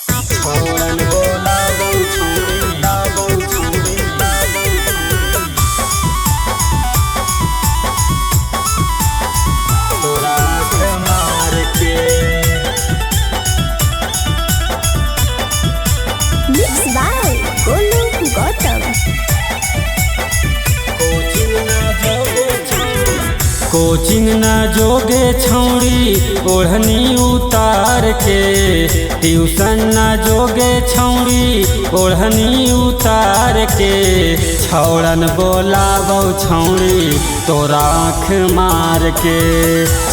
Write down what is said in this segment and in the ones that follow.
छौड़न बोला बहु छौड़ी ला बहु छौड़ी ला बहु छौड़ी तोरा आँख मार के Mixed by Golu Gautam. Coaching ना जोगे छौड़ी ओढ़नी उतार के ट्यूशन ना जोगे छौड़ी ओढ़नी उतार के छौड़न बोला बहु छौड़ी तोरा आँख मार के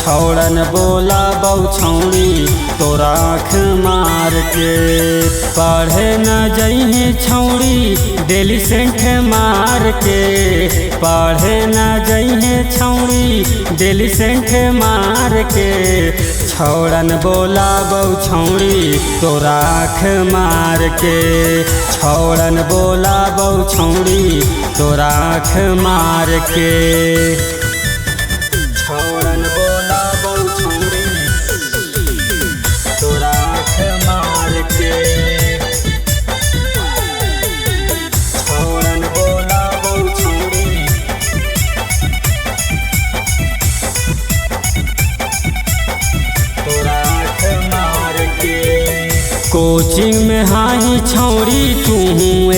छौड़न बोला बहु छौड़ी तोरा आँख मार के पढ़े न जइहे छौड़ी डेली सेंट मार के पढ़े न जइहे छौड़ी डेली सेंट मार के छौड़न बोला बहु छौड़ी तोरा आँख मार के छौड़न बोला बहु छौड़ी तोरा आँख मार के छौड़न बोला बहु छौड़ी तोरा आँख मार के छौड़न बोला बहु छौड़ी कोचिंग में हाई छौड़ी तू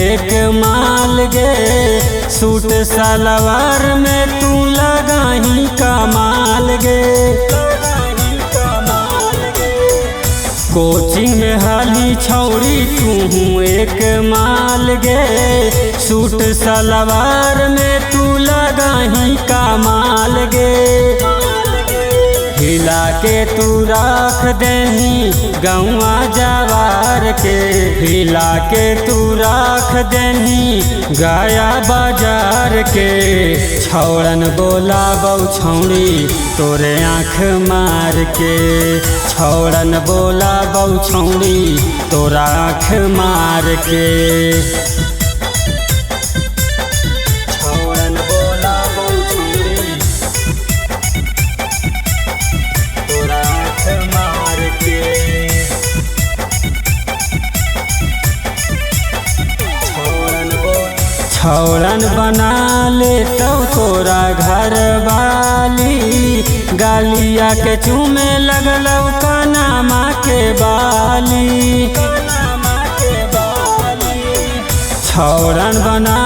एक माल गे सूट सलवार में तू लगाही कमाल गे कोचिंग में हाली छौड़ी तू एक माल गे सूट सलवार में तू लगाही कमाल गे हिला के तू रख देही गौआ जवार के हिला के तू रख देही गया बाजार के छौड़न बोला बहु छौड़ी तोरे आँख मार के छौड़न बोला बहु छौड़ी तोरा आँख मार के छौड़न बोला बहु छौड़ी तोरा आँख मार के छौड़न बना ले तो तोरा घर वाली गालिया के चूमे लगलौ कनमा के बाली छौड़न बना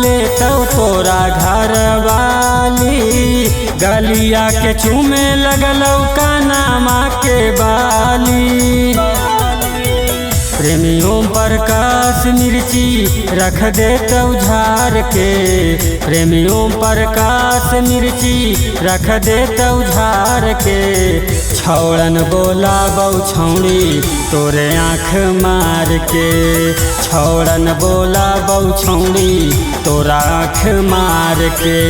ले तो तोरा घर वाली गलिया के चूमे लगलौ कनमा के बाली प्रेमियों प्रकाश मिर्ची रख दे तो झार के प्रेमियों प्रकाश मिर्ची रख दे तो झार के छौड़न बोला बहु छौड़ी तोरे आँख मार के छौड़न बोला बहु छौड़ी तोरा आँख मार के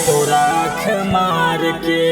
तोरा आँख मार के।